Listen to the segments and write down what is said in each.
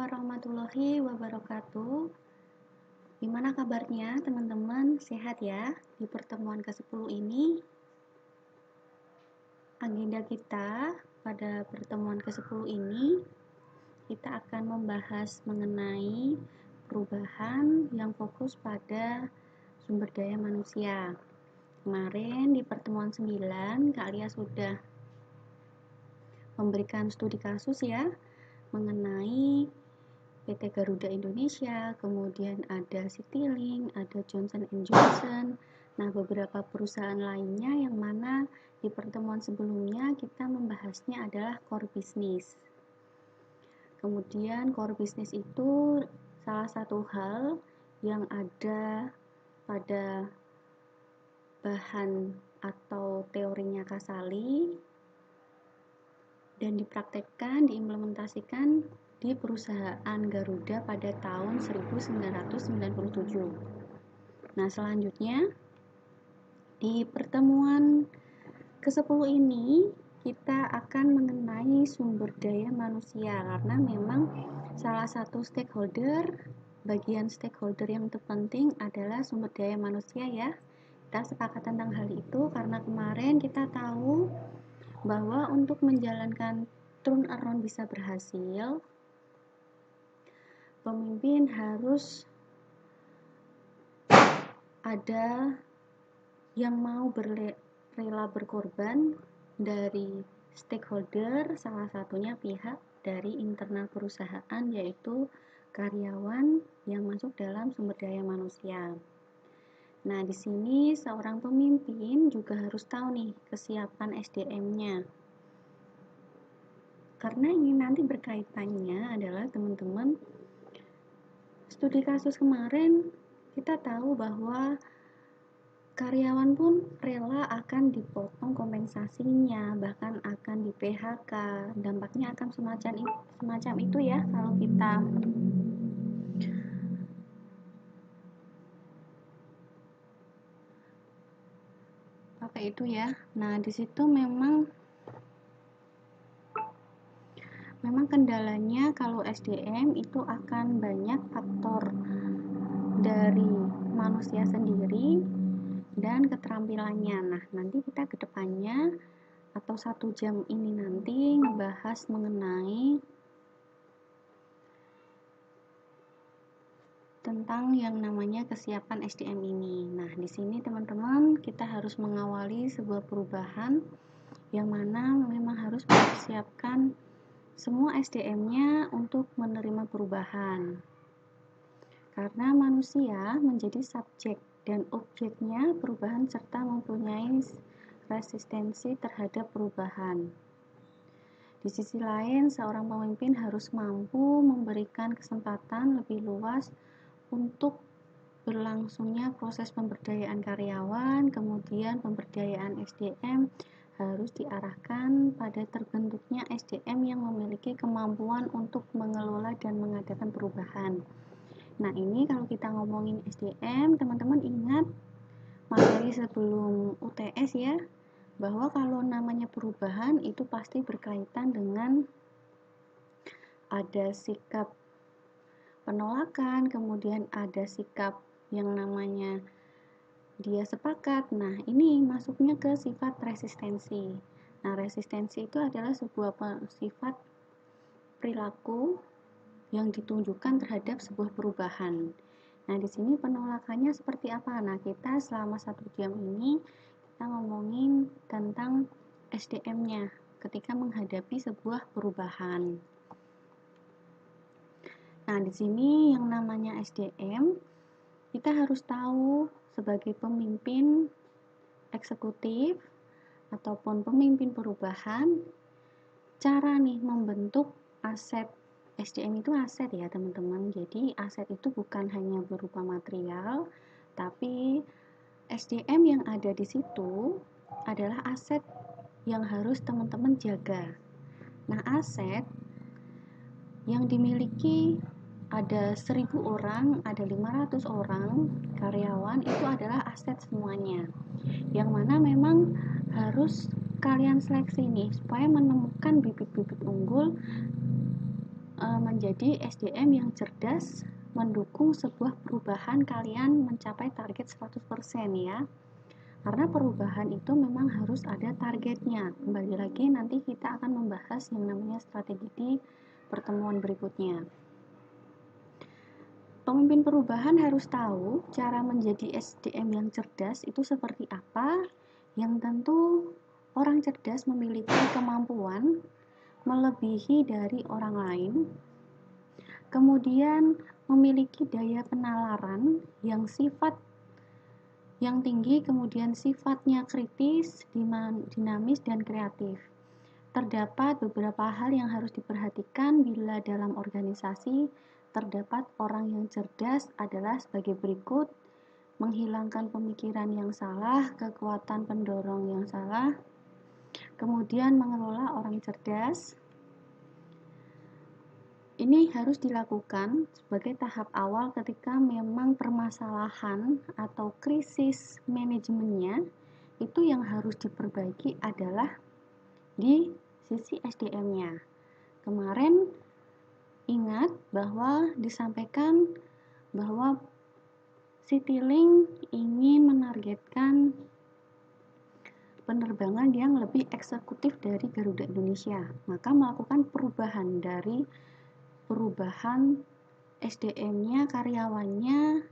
warahmatullahi wabarakatuh. Gimana kabarnya teman-teman? Sehat ya? Di pertemuan ke-10 ini, agenda kita pada pertemuan ke-10 ini, kita akan membahas mengenai perubahan yang fokus pada sumber daya manusia. Kemarin di pertemuan 9, Kak Lia sudah memberikan studi kasus ya, mengenai PT Garuda Indonesia, kemudian ada Citylink, ada Johnson & Johnson, nah beberapa perusahaan lainnya yang mana di pertemuan sebelumnya kita membahasnya adalah core business. Kemudian core business itu salah satu hal yang ada pada bahan atau teorinya Casali dan dipraktekkan, diimplementasikan di perusahaan Garuda pada tahun 1997. Nah, selanjutnya di pertemuan ke-10 ini kita akan mengenai sumber daya manusia karena memang salah satu bagian stakeholder yang terpenting adalah sumber daya manusia ya. Kita sepakat tentang hal itu karena kemarin kita tahu bahwa untuk menjalankan turnaround bisa berhasil, pemimpin harus ada yang mau rela berkorban dari stakeholder, salah satunya pihak dari internal perusahaan yaitu karyawan yang masuk dalam sumber daya manusia. Nah, di sini seorang pemimpin juga harus tahu nih kesiapan SDM-nya. Karena ini nanti berkaitannya adalah teman-teman, studi kasus kemarin kita tahu bahwa karyawan pun rela akan dipotong kompensasinya, bahkan akan di PHK. Dampaknya akan semacam itu ya kalau kita pakai itu ya. Nah, di situ memang kendalanya kalau SDM itu akan banyak faktor dari manusia sendiri dan keterampilannya. Nah, nanti kita ke depannya atau 1 jam ini nanti ngebahas mengenai tentang yang namanya kesiapan SDM ini. Nah, di sini teman-teman kita harus mengawali sebuah perubahan yang mana memang harus mempersiapkan semua SDM-nya untuk menerima perubahan. Karena manusia menjadi subjek dan objeknya perubahan serta mempunyai resistensi terhadap perubahan. Di sisi lain, seorang pemimpin harus mampu memberikan kesempatan lebih luas untuk berlangsungnya proses pemberdayaan karyawan, kemudian pemberdayaan SDM harus diarahkan pada terbentuknya SDM yang memiliki kemampuan untuk mengelola dan mengadakan perubahan. Nah, ini kalau kita ngomongin SDM, teman-teman ingat materi sebelum UTS ya, bahwa kalau namanya perubahan itu pasti berkaitan dengan ada sikap penolakan, kemudian ada sikap yang namanya dia sepakat. Nah, ini masuknya ke sifat resistensi. Nah, resistensi itu adalah sebuah sifat perilaku yang ditunjukkan terhadap sebuah perubahan. Nah, di sini penolakannya seperti apa? Nah, kita selama 1 jam ini kita ngomongin tentang SDM-nya ketika menghadapi sebuah perubahan. Nah, di sini yang namanya SDM kita harus tahu sebagai pemimpin eksekutif ataupun pemimpin perubahan, cara nih membentuk aset. SDM itu aset ya teman-teman. Jadi aset itu bukan hanya berupa material, tapi SDM yang ada di situ adalah aset yang harus teman-teman jaga. Nah, aset yang dimiliki ada 1000 orang, ada 500 orang karyawan, itu adalah aset semuanya. Yang mana memang harus kalian seleksi nih supaya menemukan bibit-bibit unggul menjadi SDM yang cerdas mendukung sebuah perubahan kalian mencapai target 100% ya. Karena perubahan itu memang harus ada targetnya. Kembali lagi nanti kita akan membahas yang namanya strategi di pertemuan berikutnya. Pemimpin perubahan harus tahu cara menjadi SDM yang cerdas itu seperti apa. Yang tentu orang cerdas memiliki kemampuan melebihi dari orang lain, kemudian memiliki daya penalaran yang tinggi, kemudian sifatnya kritis, dinamis, dan kreatif. Terdapat beberapa hal yang harus diperhatikan bila dalam organisasi terdapat orang yang cerdas adalah sebagai berikut: menghilangkan pemikiran yang salah, kekuatan pendorong yang salah, kemudian mengelola orang cerdas. Ini harus dilakukan sebagai tahap awal ketika memang permasalahan atau krisis manajemennya itu yang harus diperbaiki adalah di sisi SDM-nya. Kemarin ingat bahwa disampaikan bahwa Citylink ingin menargetkan penerbangan yang lebih eksekutif dari Garuda Indonesia, maka melakukan perubahan SDM-nya, karyawannya,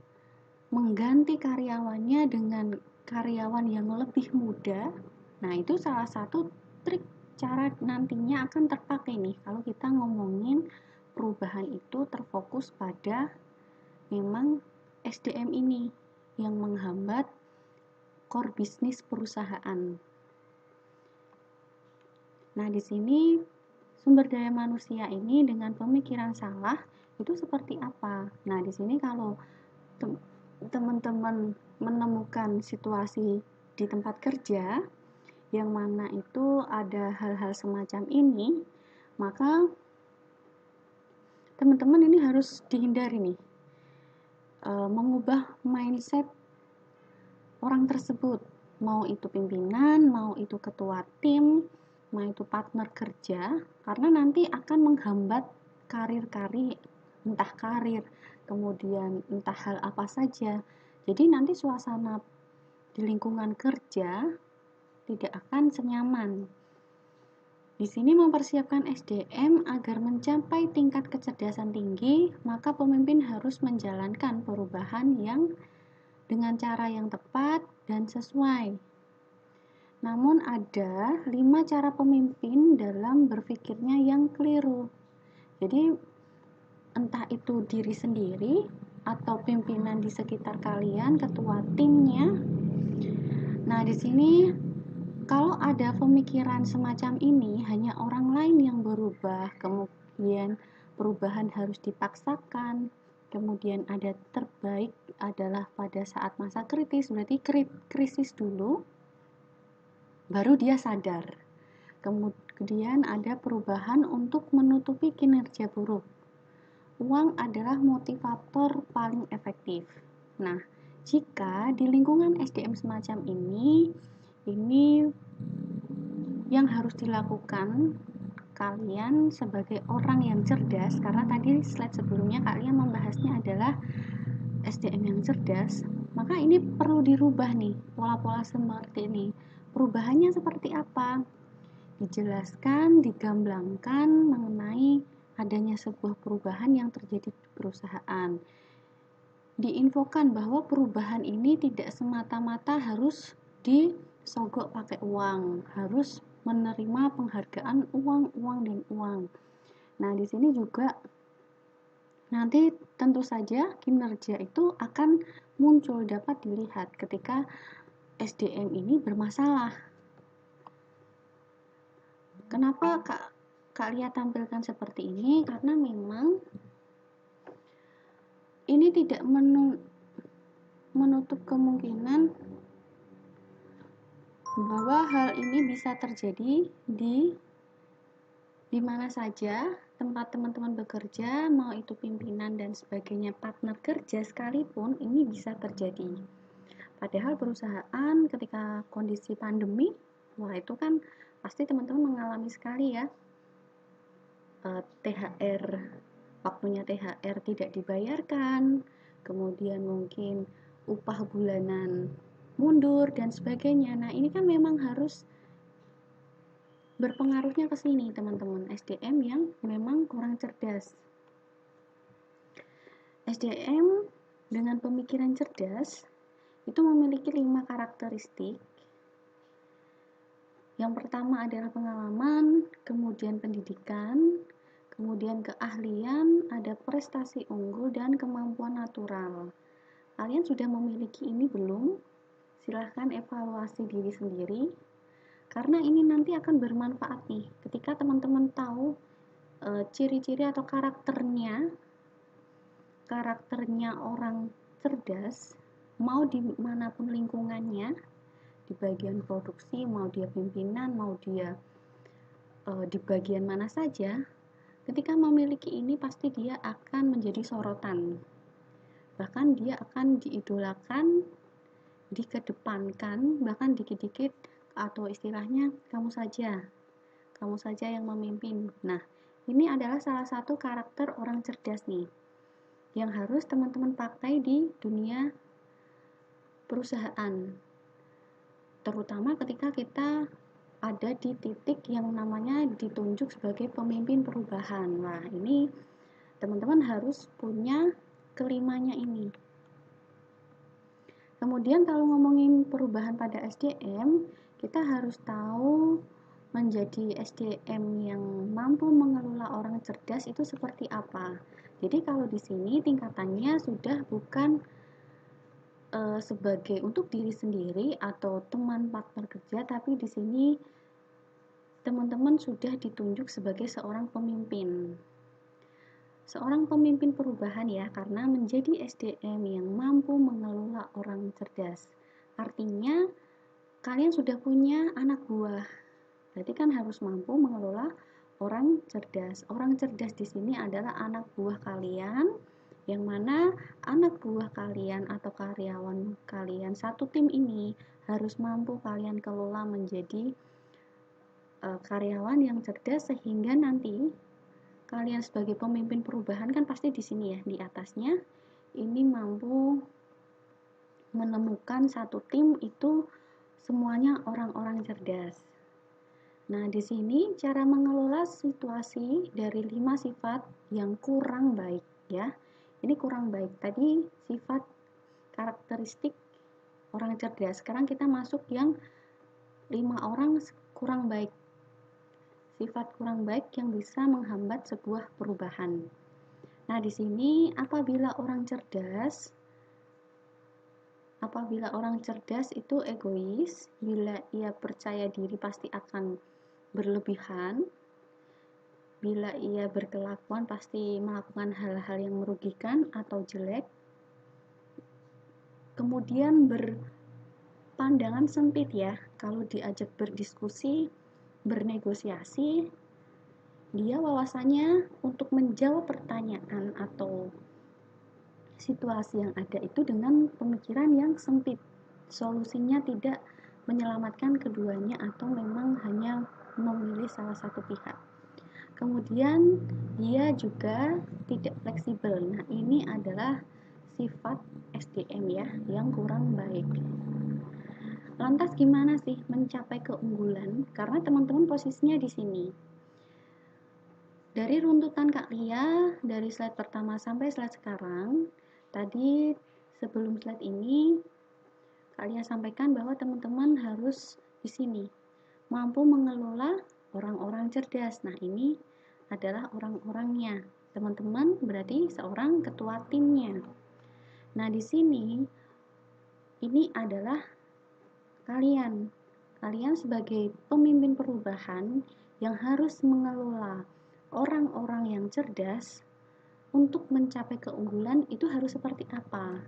mengganti karyawannya dengan karyawan yang lebih muda. Nah, itu salah satu trik cara nantinya akan terpakai nih kalau kita ngomongin perubahan itu terfokus pada memang SDM ini yang menghambat core bisnis perusahaan. Nah, di sini sumber daya manusia ini dengan pemikiran salah itu seperti apa? Nah, di sini kalau teman-teman menemukan situasi di tempat kerja yang mana itu ada hal-hal semacam ini, maka teman-teman ini harus dihindari nih, mengubah mindset orang tersebut, mau itu pimpinan, mau itu ketua tim, mau itu partner kerja, karena nanti akan menghambat karir, entah karir, kemudian entah hal apa saja. Jadi nanti suasana di lingkungan kerja tidak akan senyaman. Di sini mempersiapkan SDM agar mencapai tingkat kecerdasan tinggi, maka pemimpin harus menjalankan perubahan yang dengan cara yang tepat dan sesuai. Namun ada 5 cara pemimpin dalam berpikirnya yang keliru. Jadi entah itu diri sendiri atau pimpinan di sekitar kalian, ketua timnya. Nah, di sini kalau ada pemikiran semacam ini, hanya orang lain yang berubah, kemudian perubahan harus dipaksakan, kemudian ada terbaik adalah pada saat masa kritis, berarti krisis dulu, baru dia sadar. Kemudian ada perubahan untuk menutupi kinerja buruk. Uang adalah motivator paling efektif. Nah, jika di lingkungan SDM semacam ini yang harus dilakukan kalian sebagai orang yang cerdas, karena tadi slide sebelumnya kalian membahasnya adalah SDM yang cerdas, maka ini perlu dirubah nih, pola-pola seperti ini. Perubahannya seperti apa? Dijelaskan, digamblangkan mengenai adanya sebuah perubahan yang terjadi di perusahaan. Diinfokan bahwa perubahan ini tidak semata-mata harus disogok pakai uang, harus menerima penghargaan uang. Nah, di sini juga nanti tentu saja kinerja itu akan muncul, dapat dilihat ketika SDM ini bermasalah. Kenapa Kak Lia tampilkan seperti ini? Karena memang ini tidak menutup kemungkinan bahwa hal ini bisa terjadi di mana saja tempat teman-teman bekerja, mau itu pimpinan dan sebagainya, partner kerja sekalipun, ini bisa terjadi. Padahal perusahaan ketika kondisi pandemi, wah itu kan pasti teman-teman mengalami sekali ya. THR, waktunya THR tidak dibayarkan, kemudian mungkin upah bulanan mundur dan sebagainya. Nah, ini kan memang harus berpengaruhnya ke sini, teman-teman. SDM yang memang kurang cerdas. SDM dengan pemikiran cerdas itu memiliki 5 karakteristik. Yang pertama adalah pengalaman, kemudian pendidikan, kemudian keahlian, ada prestasi unggul, dan kemampuan natural. Kalian sudah memiliki ini belum? Silahkan evaluasi diri sendiri, karena ini nanti akan bermanfaat nih ketika teman-teman tahu ciri-ciri atau karakternya orang cerdas, mau dimanapun lingkungannya, di bagian produksi, mau dia pimpinan, mau dia di bagian mana saja, ketika memiliki ini pasti dia akan menjadi sorotan, bahkan dia akan diidolakan, dikedepankan, bahkan dikit-dikit, atau istilahnya kamu saja yang memimpin. Nah, ini adalah salah satu karakter orang cerdas nih, yang harus teman-teman pakai di dunia perusahaan, terutama ketika kita ada di titik yang namanya ditunjuk sebagai pemimpin perubahan. Nah, ini teman-teman harus punya kelimanya ini. Kemudian kalau ngomongin perubahan pada SDM, kita harus tahu menjadi SDM yang mampu mengelola orang cerdas itu seperti apa. Jadi kalau di sini tingkatannya sudah bukan sebagai untuk diri sendiri atau teman partner kerja, tapi di sini teman-teman sudah ditunjuk sebagai seorang pemimpin. Seorang pemimpin perubahan ya, karena menjadi SDM yang mampu mengelola orang cerdas. Artinya kalian sudah punya anak buah. Berarti kan harus mampu mengelola orang cerdas. Orang cerdas di sini adalah anak buah kalian, yang mana anak buah kalian atau karyawan kalian satu tim ini harus mampu kalian kelola menjadi karyawan yang cerdas, sehingga nanti kalian sebagai pemimpin perubahan kan pasti di sini ya, di atasnya ini mampu menemukan satu tim itu semuanya orang-orang cerdas. Nah, di sini cara mengelola situasi dari 5 sifat yang kurang baik ya. Ini kurang baik. Tadi sifat karakteristik orang cerdas. Sekarang kita masuk yang 5 orang kurang baik. Sifat kurang baik yang bisa menghambat sebuah perubahan. Nah, di sini apabila orang cerdas itu egois, bila ia percaya diri pasti akan berlebihan, bila ia berkelakuan pasti melakukan hal-hal yang merugikan atau jelek, kemudian berpandangan sempit ya, kalau diajak berdiskusi, bernegosiasi, dia wawasannya untuk menjawab pertanyaan atau situasi yang ada itu dengan pemikiran yang sempit, solusinya tidak menyelamatkan keduanya atau memang hanya memilih salah satu pihak. Kemudian dia juga tidak fleksibel. Nah, ini adalah sifat SDM ya yang kurang baik. Lantas gimana sih mencapai keunggulan? Karena teman-teman posisinya di sini. Dari runtutan Kak Lia, dari slide pertama sampai slide sekarang, tadi sebelum slide ini Kak Lia sampaikan bahwa teman-teman harus di sini mampu mengelola orang-orang cerdas. Nah, ini adalah orang-orangnya. Teman-teman berarti seorang ketua timnya. Nah, di sini ini adalah kalian. Kalian sebagai pemimpin perubahan yang harus mengelola orang-orang yang cerdas untuk mencapai keunggulan itu harus seperti apa?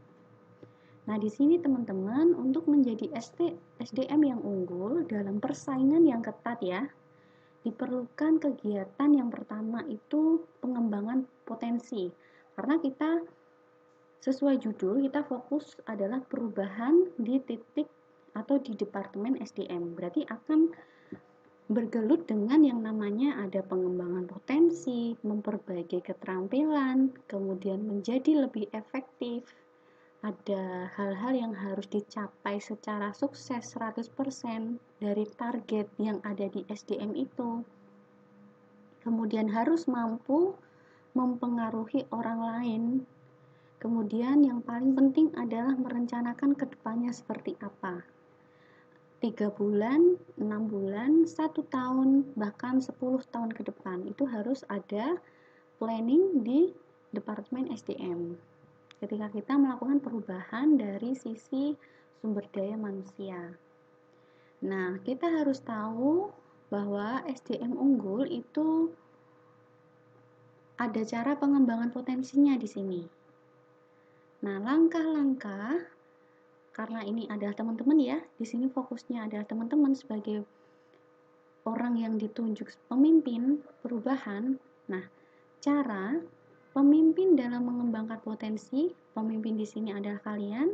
Nah, di sini teman-teman untuk menjadi SDM yang unggul dalam persaingan yang ketat ya, diperlukan kegiatan yang pertama itu pengembangan potensi. Karena kita sesuai judul, kita fokus adalah perubahan di titik atau di departemen SDM. Berarti akan bergelut dengan yang namanya ada pengembangan potensi, memperbaiki keterampilan, kemudian menjadi lebih efektif. Ada hal-hal yang harus dicapai secara sukses 100% dari target yang ada di SDM itu. Kemudian harus mampu mempengaruhi orang lain. Kemudian yang paling penting adalah merencanakan kedepannya seperti apa. 3 bulan, 6 bulan, 1 tahun, bahkan 10 tahun ke depan itu harus ada planning di Departemen SDM ketika kita melakukan perubahan dari sisi sumber daya manusia. Nah, kita harus tahu bahwa SDM unggul itu ada cara pengembangan potensinya di sini. Nah, langkah-langkah karena ini adalah teman-teman ya, di sini fokusnya adalah teman-teman sebagai orang yang ditunjuk pemimpin perubahan. Nah, cara pemimpin dalam mengembangkan potensi, pemimpin di sini adalah kalian.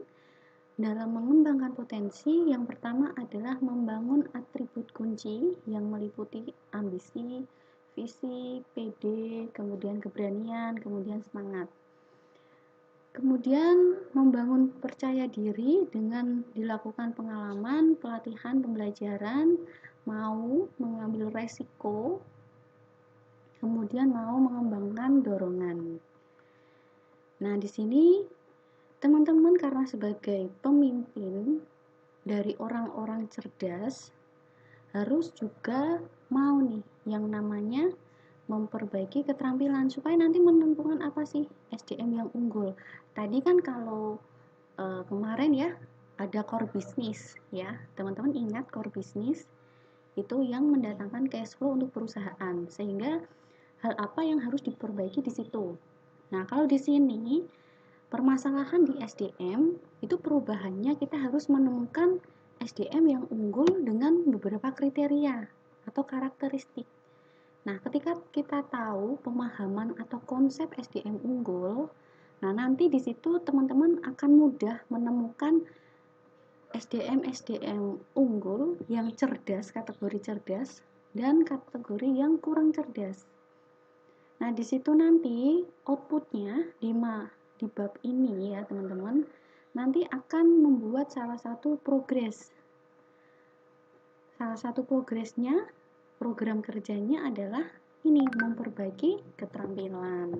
Dalam mengembangkan potensi, yang pertama adalah membangun atribut kunci yang meliputi ambisi, visi, PD, kemudian keberanian, kemudian semangat. Kemudian membangun percaya diri dengan dilakukan pengalaman, pelatihan, pembelajaran, mau mengambil resiko, kemudian mau mengembangkan dorongan. Nah, di sini teman-teman karena sebagai pemimpin dari orang-orang cerdas harus juga mau nih yang namanya memperbaiki keterampilan supaya nanti menentukan apa sih SDM yang unggul. Tadi kan kalau kemarin ya ada core business ya, teman-teman ingat core business itu yang mendatangkan cash flow untuk perusahaan, sehingga hal apa yang harus diperbaiki di situ. Nah, kalau di sini permasalahan di SDM itu perubahannya kita harus menemukan SDM yang unggul dengan beberapa kriteria atau karakteristik. Nah, ketika kita tahu pemahaman atau konsep SDM unggul, nah nanti di situ teman-teman akan mudah menemukan SDM unggul yang cerdas, kategori cerdas, dan kategori yang kurang cerdas. Nah, di situ nanti outputnya di bab ini ya teman-teman, nanti akan membuat salah satu progres. Salah satu progresnya, program kerjanya adalah ini, memperbaiki keterampilan.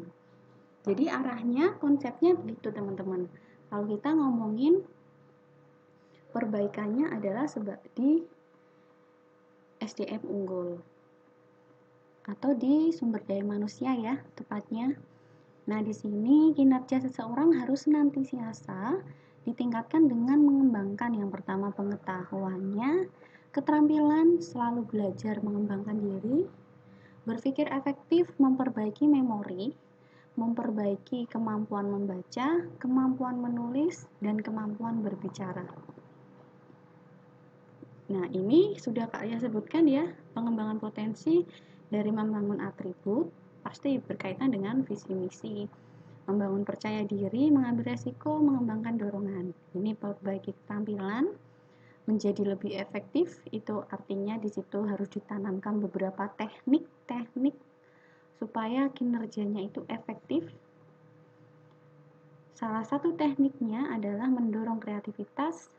Jadi arahnya, konsepnya begitu teman-teman. Kalau kita ngomongin perbaikannya adalah di SDM unggul atau di sumber daya manusia ya tepatnya. Nah, di sini kinerja seseorang harus senantiasa ditingkatkan dengan mengembangkan yang pertama pengetahuannya, keterampilan, selalu belajar mengembangkan diri, berpikir efektif, memperbaiki memori, memperbaiki kemampuan membaca, kemampuan menulis, dan kemampuan berbicara. Nah, ini sudah Kak ya sebutkan ya, pengembangan potensi dari membangun atribut, pasti berkaitan dengan visi misi, membangun percaya diri, mengambil resiko, mengembangkan dorongan. Ini perbaiki keterampilan, menjadi lebih efektif, itu artinya di situ harus ditanamkan beberapa teknik-teknik supaya kinerjanya itu efektif. Salah satu tekniknya adalah mendorong kreativitas,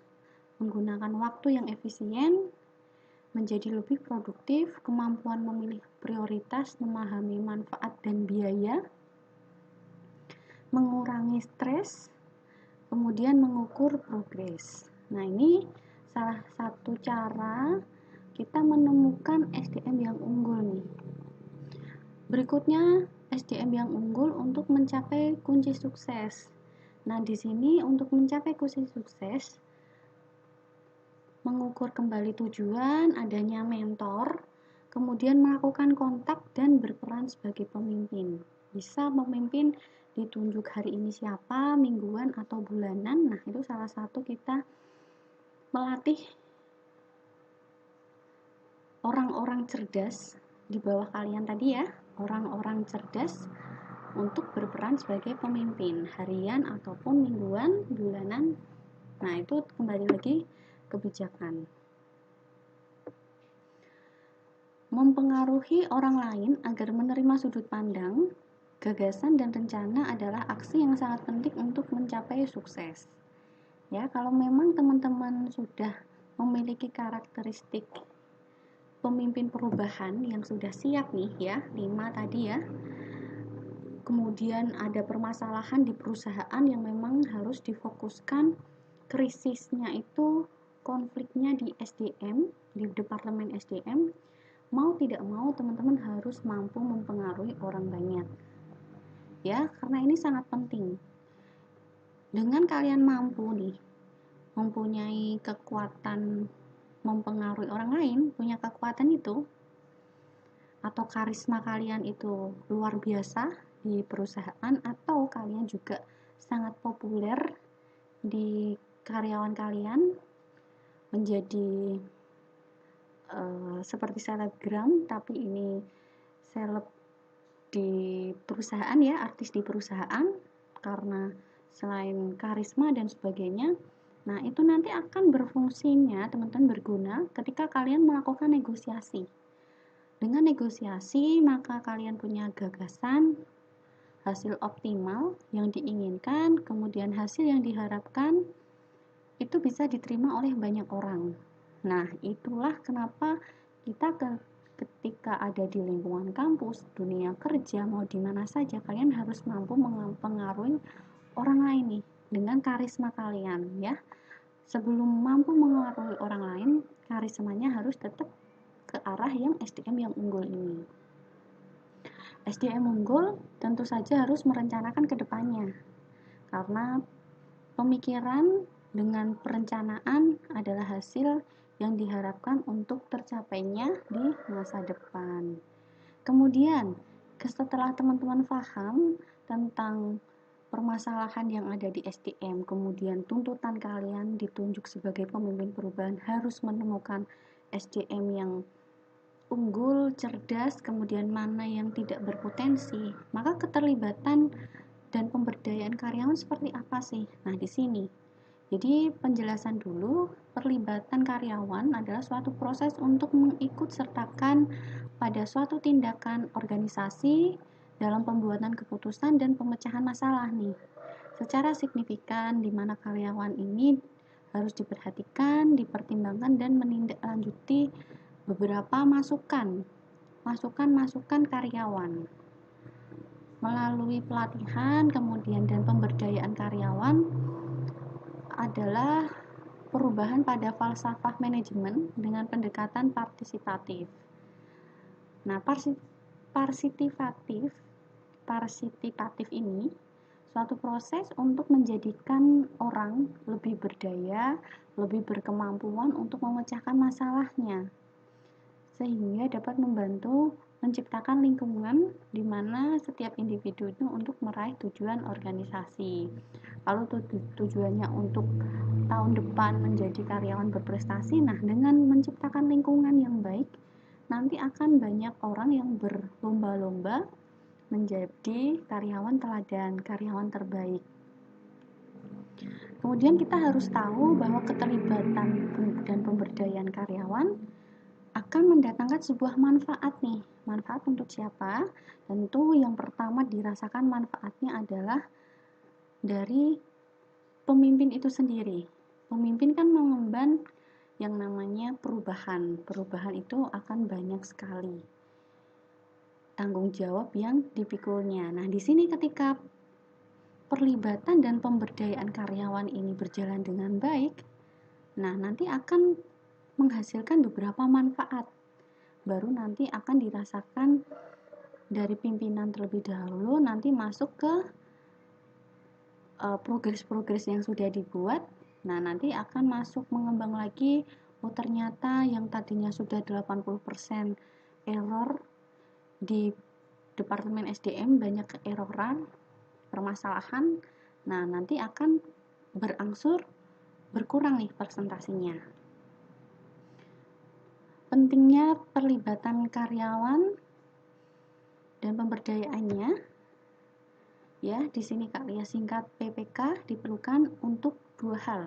menggunakan waktu yang efisien, menjadi lebih produktif, kemampuan memilih prioritas, memahami manfaat dan biaya, mengurangi stres, kemudian mengukur progres. Nah, ini salah satu cara kita menemukan SDM yang unggul nih. Berikutnya, SDM yang unggul untuk mencapai kunci sukses. Nah, di sini untuk mencapai kunci sukses, mengukur kembali tujuan, adanya mentor, kemudian melakukan kontak dan berperan sebagai pemimpin. Bisa memimpin ditunjuk hari ini siapa, mingguan atau bulanan. Nah, itu salah satu kita melatih orang-orang cerdas di bawah kalian tadi ya, orang-orang cerdas untuk berperan sebagai pemimpin harian ataupun mingguan, bulanan. Nah, itu kembali lagi kebijakan. Mempengaruhi orang lain agar menerima sudut pandang, gagasan, dan rencana adalah aksi yang sangat penting untuk mencapai sukses. Ya, kalau memang teman-teman sudah memiliki karakteristik pemimpin perubahan yang sudah siap nih ya, 5 tadi ya. Kemudian ada permasalahan di perusahaan yang memang harus difokuskan, krisisnya itu konfliknya di SDM, di Departemen SDM. Mau tidak mau teman-teman harus mampu mempengaruhi orang banyak. Ya, karena ini sangat penting. Dengan kalian mampu nih mempunyai kekuatan mempengaruhi orang lain, punya kekuatan itu, atau karisma kalian itu luar biasa di perusahaan, atau kalian juga sangat populer di karyawan kalian, menjadi seperti selebgram, tapi ini seleb di perusahaan ya, artis di perusahaan, karena selain karisma dan sebagainya. Nah, itu nanti akan berfungsinya, teman-teman, berguna ketika kalian melakukan negosiasi. Dengan negosiasi, maka kalian punya gagasan, hasil optimal yang diinginkan, kemudian hasil yang diharapkan itu bisa diterima oleh banyak orang. Nah, itulah kenapa kita ketika ada di lingkungan kampus, dunia kerja, mau di mana saja, kalian harus mampu mempengaruhi orang lain nih dengan karisma kalian ya. Sebelum mampu mengaruhi orang lain, karismanya harus tetap ke arah yang SDM yang unggul ini. SDM unggul tentu saja harus merencanakan ke depannya, karena pemikiran dengan perencanaan adalah hasil yang diharapkan untuk tercapainya di masa depan. Kemudian, setelah teman-teman paham tentang permasalahan yang ada di SDM, kemudian tuntutan kalian ditunjuk sebagai pemimpin perubahan harus menemukan SDM yang unggul, cerdas, kemudian mana yang tidak berpotensi, maka keterlibatan dan pemberdayaan karyawan seperti apa sih? Nah, di sini. Jadi, penjelasan dulu, perlibatan karyawan adalah suatu proses untuk mengikut sertakan pada suatu tindakan organisasi dalam pembuatan keputusan dan pemecahan masalah nih. Secara signifikan, di mana karyawan ini harus diperhatikan, dipertimbangkan, dan menindaklanjuti beberapa masukan karyawan melalui pelatihan, kemudian dan pemberdayaan karyawan adalah perubahan pada falsafah manajemen dengan pendekatan partisipatif. Nah, partisipatif ini suatu proses untuk menjadikan orang lebih berdaya, lebih berkemampuan untuk memecahkan masalahnya, sehingga dapat membantu menciptakan lingkungan di mana setiap individu itu untuk meraih tujuan organisasi. Kalau tujuannya untuk tahun depan menjadi karyawan berprestasi, nah dengan menciptakan lingkungan yang baik, nanti akan banyak orang yang berlomba-lomba menjadi karyawan teladan, karyawan terbaik. Kemudian kita harus tahu bahwa keterlibatan dan pemberdayaan karyawan akan mendatangkan sebuah manfaat nih. Manfaat untuk siapa? Tentu yang pertama dirasakan manfaatnya adalah dari pemimpin itu sendiri. Pemimpin kan mengemban yang namanya perubahan. Perubahan itu akan banyak sekali tanggung jawab yang dipikulnya. Nah, di sini ketika perlibatan dan pemberdayaan karyawan ini berjalan dengan baik, nah nanti akan menghasilkan beberapa manfaat. Baru nanti akan dirasakan dari pimpinan terlebih dahulu, nanti masuk ke progres-progres yang sudah dibuat. Nah, nanti akan masuk mengembang lagi. Oh, ternyata yang tadinya sudah 80% error di Departemen SDM, banyak keeroran, permasalahan. Nah, nanti akan berangsur berkurang nih persentasinya. Pentingnya perlibatan karyawan dan pemberdayaannya, ya, di sini karya singkat PPK diperlukan untuk dua hal.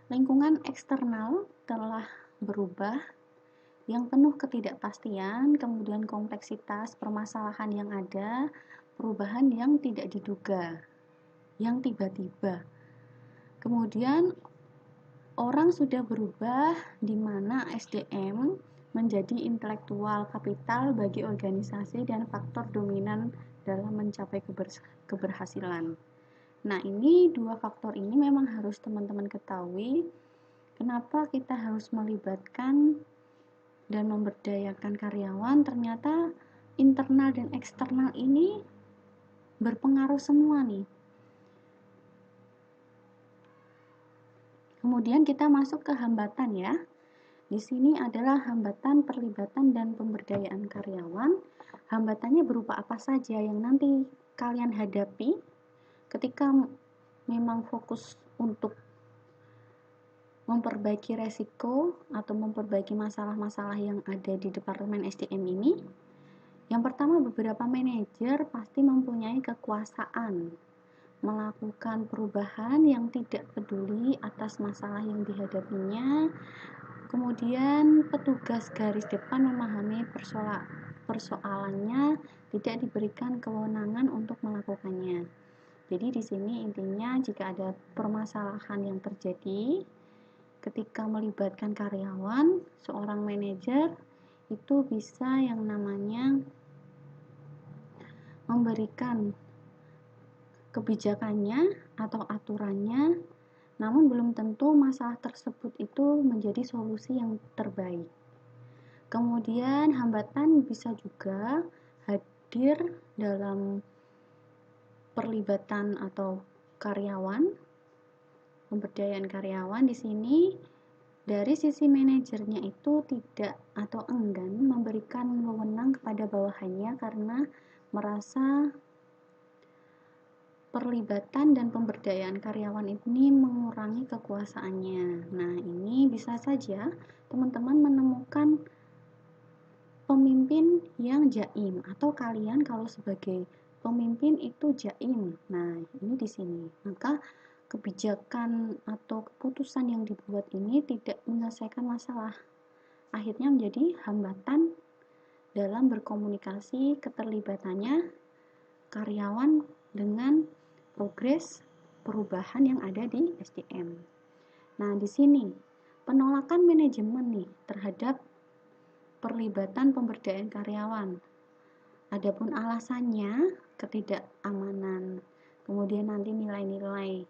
Lingkungan eksternal telah berubah yang penuh ketidakpastian, kemudian kompleksitas permasalahan yang ada, perubahan yang tidak diduga, yang tiba-tiba. Kemudian orang sudah berubah di mana SDM menjadi intelektual kapital bagi organisasi dan faktor dominan dalam mencapai keberhasilan. Nah, ini dua faktor ini memang harus teman-teman ketahui. Kenapa kita harus melibatkan dan memberdayakan karyawan? Ternyata internal dan eksternal ini berpengaruh semua nih. Kemudian kita masuk ke hambatan ya. Di sini adalah hambatan perlibatan dan pemberdayaan karyawan. Hambatannya berupa apa saja yang nanti kalian hadapi ketika memang fokus untuk memperbaiki resiko atau memperbaiki masalah-masalah yang ada di Departemen SDM ini. Yang pertama, beberapa manajer pasti mempunyai kekuasaan melakukan perubahan yang tidak peduli atas masalah yang dihadapinya. Kemudian petugas garis depan memahami persoalannya, tidak diberikan kewenangan untuk melakukannya. Jadi di sini intinya jika ada permasalahan yang terjadi ketika melibatkan karyawan, seorang manajer itu bisa yang namanya memberikan kebijakannya atau aturannya, namun belum tentu masalah tersebut itu menjadi solusi yang terbaik. Kemudian hambatan bisa juga hadir dalam perlibatan atau karyawan, pemberdayaan karyawan. Di sini dari sisi manajernya itu tidak atau enggan memberikan wewenang kepada bawahannya karena merasa perlibatan dan pemberdayaan karyawan ini mengurangi kekuasaannya. Nah, ini bisa saja teman-teman menemukan pemimpin yang jaim atau kalian kalau sebagai pemimpin itu jaim. Nah, ini di sini. Maka kebijakan atau keputusan yang dibuat ini tidak menyelesaikan masalah. Akhirnya menjadi hambatan dalam berkomunikasi keterlibatannya karyawan dengan progres perubahan yang ada di SDM. Nah, di sini penolakan manajemen nih terhadap perlibatan pemberdayaan karyawan. Adapun alasannya ketidakamanan, kemudian nanti nilai-nilai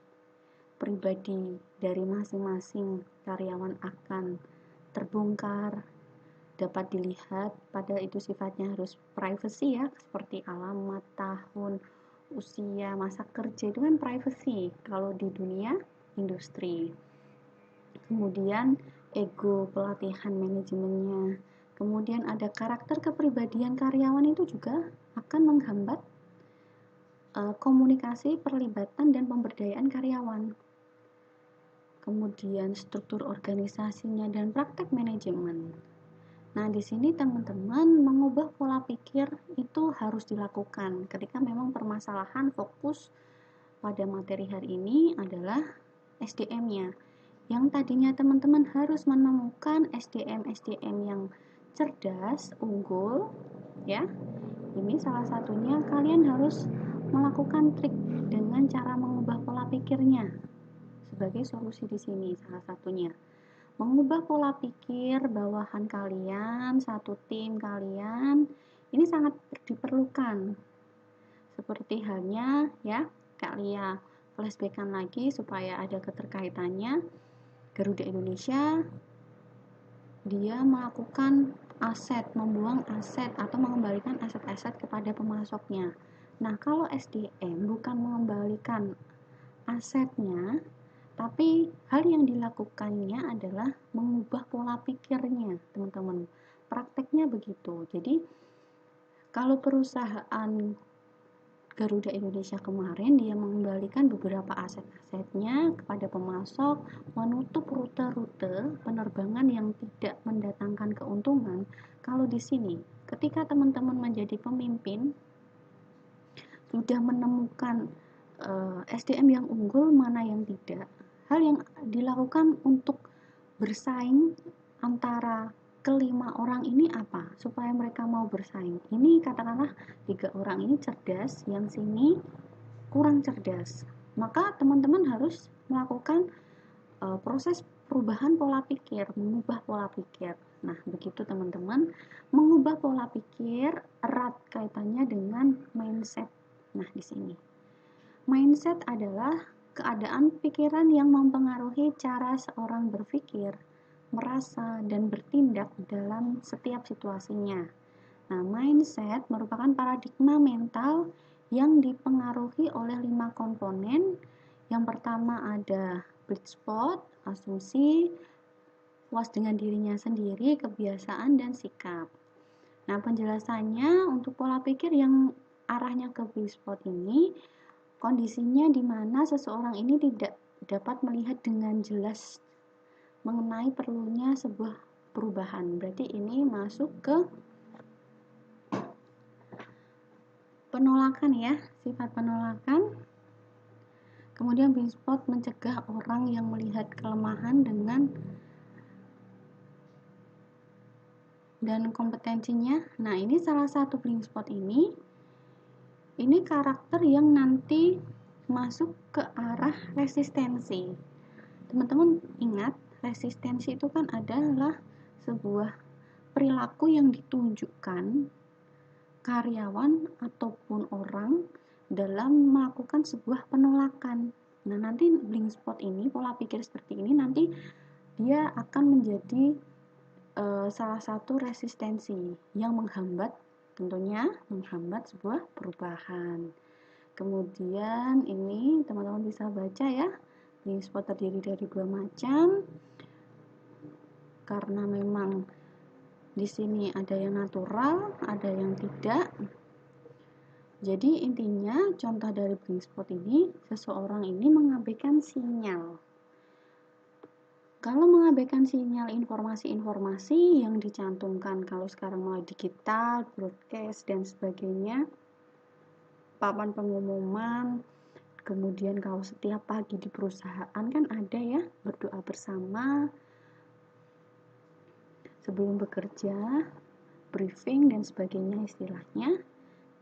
pribadi dari masing-masing karyawan akan terbongkar, dapat dilihat, padahal itu sifatnya harus privacy ya, seperti alamat, tahun, usia, masa kerja, itu kan privacy kalau di dunia industri. Kemudian ego pelatihan manajemennya, kemudian ada karakter kepribadian karyawan itu juga akan menghambat komunikasi, perlibatan, dan pemberdayaan karyawan. Kemudian struktur organisasinya dan praktek manajemen. Nah, di sini teman-teman mengubah pola pikir itu harus dilakukan ketika memang permasalahan fokus pada materi hari ini adalah SDM-nya. Yang tadinya teman-teman harus menemukan SDM yang cerdas, unggul, ya. Ini salah satunya kalian harus melakukan trik dengan cara mengubah pola pikirnya. Sebagai solusi di sini salah satunya. Mengubah pola pikir bawahan kalian, satu tim kalian, ini sangat diperlukan. Seperti halnya ya, kalian flashbackkan lagi supaya ada keterkaitannya. Garuda Indonesia dia melakukan membuang aset atau mengembalikan aset-aset kepada pemasoknya. Nah, kalau SDM bukan mengembalikan asetnya, tapi hal yang dilakukannya adalah mengubah pola pikirnya, teman-teman. Prakteknya begitu. Jadi, kalau perusahaan Garuda Indonesia kemarin dia mengembalikan beberapa aset-asetnya kepada pemasok, menutup rute-rute penerbangan yang tidak mendatangkan keuntungan. Kalau di sini, ketika teman-teman menjadi pemimpin, sudah menemukan SDM yang unggul, mana yang tidak. Hal yang dilakukan untuk bersaing antara kelima orang ini apa supaya mereka mau bersaing. Ini katakanlah 3 orang ini cerdas, yang sini kurang cerdas, maka teman-teman harus melakukan proses perubahan pola pikir, mengubah pola pikir. Nah, begitu teman-teman, mengubah pola pikir erat kaitannya dengan mindset. Nah, di sini mindset adalah keadaan pikiran yang mempengaruhi cara seorang berpikir, merasa, dan bertindak dalam setiap situasinya. Nah, mindset merupakan paradigma mental yang dipengaruhi oleh 5 komponen. Yang pertama ada blind spot, asumsi, puas dengan dirinya sendiri, kebiasaan, dan sikap. Nah, penjelasannya untuk pola pikir yang arahnya ke blind spot ini, kondisinya di mana seseorang ini tidak dapat melihat dengan jelas mengenai perlunya sebuah perubahan. Berarti ini masuk ke penolakan ya, sifat penolakan. Kemudian blind spot mencegah orang yang melihat kelemahan dan kompetensinya. Nah, ini salah satu blind spot ini karakter yang nanti masuk ke arah resistensi. Teman-teman ingat, resistensi itu kan adalah sebuah perilaku yang ditunjukkan karyawan ataupun orang dalam melakukan sebuah penolakan. Nah, nanti blind spot ini, pola pikir seperti ini nanti dia akan menjadi salah satu resistensi yang tentunya menghambat sebuah perubahan. Kemudian ini teman-teman bisa baca ya, blind spot terdiri dari 2 macam. Karena memang di sini ada yang natural, ada yang tidak. Jadi intinya contoh dari blind spot ini, seseorang ini mengabaikan sinyal. Kalau mengabaikan sinyal informasi-informasi yang dicantumkan, kalau sekarang mulai digital, broadcast, dan sebagainya, papan pengumuman, kemudian kalau setiap pagi di perusahaan kan ada ya, berdoa bersama, sebelum bekerja, briefing, dan sebagainya istilahnya,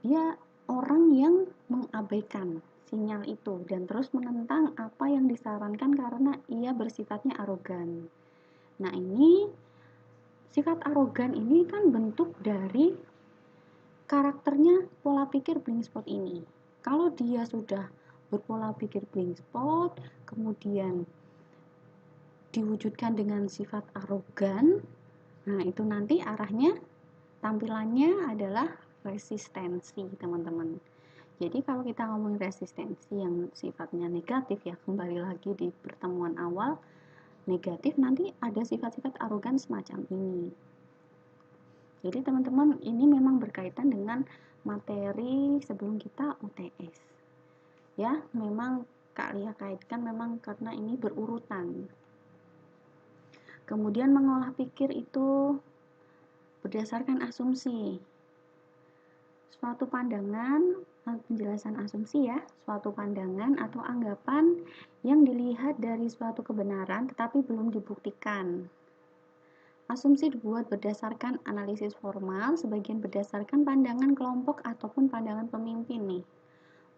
dia orang yang mengabaikan sinyal itu dan terus menentang apa yang disarankan karena ia bersifatnya arogan. Nah, ini sifat arogan ini kan bentuk dari karakternya pola pikir blind spot ini. Kalau dia sudah berpola pikir blind spot, kemudian diwujudkan dengan sifat arogan, nah itu nanti arahnya tampilannya adalah resistensi, teman-teman. Jadi kalau kita ngomongin resistensi yang sifatnya negatif ya, kembali lagi di pertemuan awal, negatif nanti ada sifat-sifat arogan semacam ini. Jadi teman-teman, ini memang berkaitan dengan materi sebelum kita UTS. Ya, memang Kak Lia kaitkan memang karena ini berurutan. Kemudian mengolah pikir itu berdasarkan asumsi. Suatu pandangan, penjelasan asumsi ya, suatu pandangan atau anggapan yang dilihat dari suatu kebenaran tetapi belum dibuktikan. Asumsi dibuat berdasarkan analisis formal, sebagian berdasarkan pandangan kelompok ataupun pandangan pemimpin nih.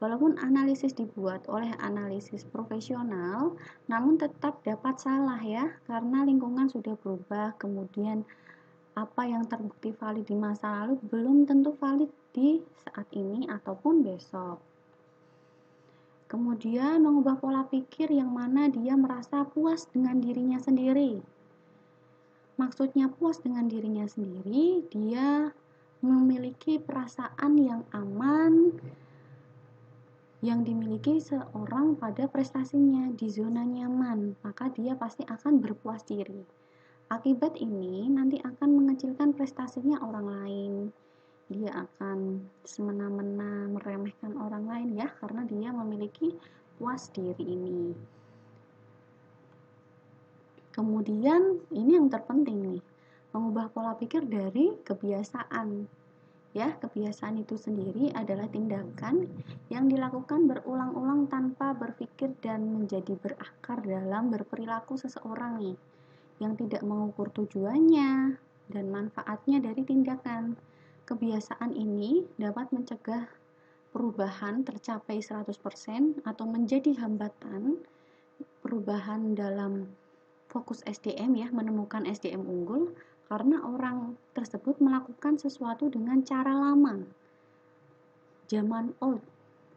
Walaupun analisis dibuat oleh analisis profesional, namun tetap dapat salah ya, karena lingkungan sudah berubah, kemudian apa yang terbukti valid di masa lalu belum tentu valid di saat ini ataupun besok. Kemudian mengubah pola pikir yang mana dia merasa puas dengan dirinya sendiri. Maksudnya puas dengan dirinya sendiri, dia memiliki perasaan yang aman yang dimiliki seorang pada prestasinya di zona nyaman, maka dia pasti akan berpuas diri. Akibat ini nanti akan mengecilkan prestasinya orang lain. Dia akan semena-mena meremehkan orang lain ya, karena dia memiliki puas diri ini. Kemudian ini yang terpenting nih, mengubah pola pikir dari kebiasaan. Ya, kebiasaan itu sendiri adalah tindakan yang dilakukan berulang-ulang tanpa berpikir dan menjadi berakar dalam berperilaku seseorang nih, yang tidak mengukur tujuannya, dan manfaatnya dari tindakan. Kebiasaan ini dapat mencegah perubahan tercapai 100% atau menjadi hambatan perubahan dalam fokus SDM ya, menemukan SDM unggul karena orang tersebut melakukan sesuatu dengan cara lama, zaman old.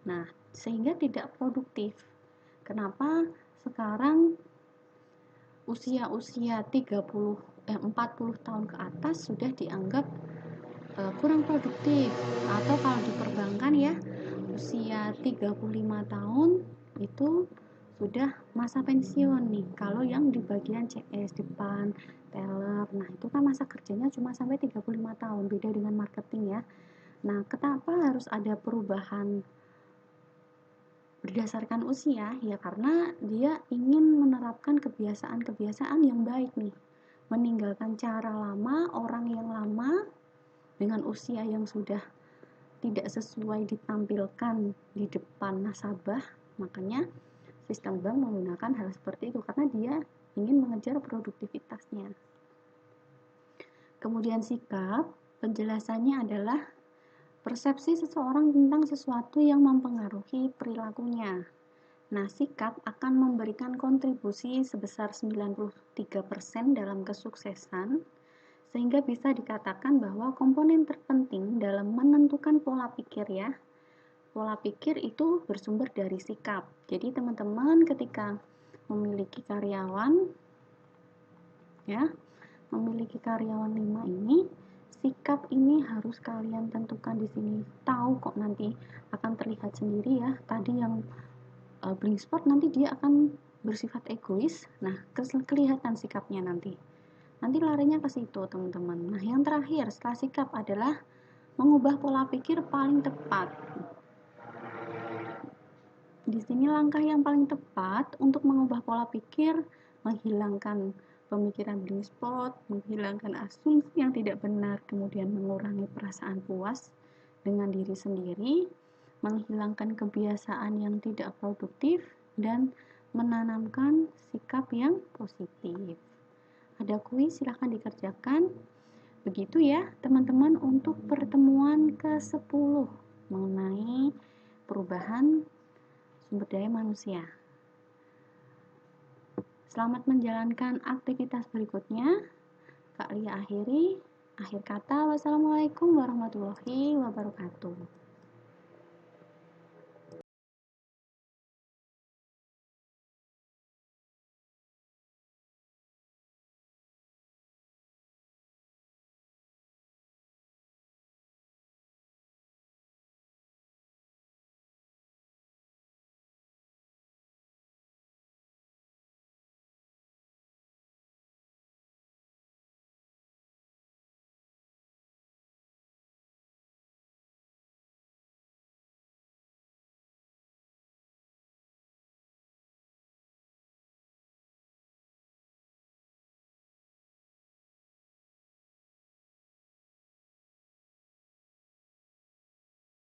Nah, sehingga tidak produktif. Kenapa sekarang usia-usia 40 tahun ke atas sudah dianggap kurang produktif, atau kalau di perbankan ya usia 35 tahun itu sudah masa pensiun nih. Kalau yang di bagian CS depan, teller, nah itu kan masa kerjanya cuma sampai 35 tahun, beda dengan marketing ya. Nah, kenapa harus ada perubahan berdasarkan usia? Ya karena dia ingin menerapkan kebiasaan-kebiasaan yang baik nih. Meninggalkan cara lama, orang yang lama dengan usia yang sudah tidak sesuai ditampilkan di depan nasabah. Makanya sistem bank menggunakan hal seperti itu karena dia ingin mengejar produktivitasnya. Kemudian sikap, penjelasannya adalah persepsi seseorang tentang sesuatu yang mempengaruhi perilakunya. Nah, sikap akan memberikan kontribusi sebesar 93% dalam kesuksesan, sehingga bisa dikatakan bahwa komponen terpenting dalam menentukan pola pikir ya. Pola pikir itu bersumber dari sikap. Jadi teman-teman ketika memiliki karyawan ya, memiliki karyawan 5 ini, sikap ini harus kalian tentukan di sini. Tahu kok nanti akan terlihat sendiri ya. Tadi yang bling spot nanti dia akan bersifat egois. Nah, kelihatan sikapnya nanti. Nanti larinya ke situ, teman-teman. Nah, yang terakhir setelah sikap adalah mengubah pola pikir paling tepat. Di sini langkah yang paling tepat untuk mengubah pola pikir, menghilangkan pemikiran blind spot, menghilangkan asumsi yang tidak benar, kemudian mengurangi perasaan puas dengan diri sendiri, menghilangkan kebiasaan yang tidak produktif, dan menanamkan sikap yang positif. Ada kuis, silahkan dikerjakan. Begitu ya teman-teman untuk pertemuan ke-10 mengenai perubahan sumber daya manusia. Selamat menjalankan aktivitas berikutnya. Kak Lia akhiri. Akhir kata, wassalamualaikum warahmatullahi wabarakatuh.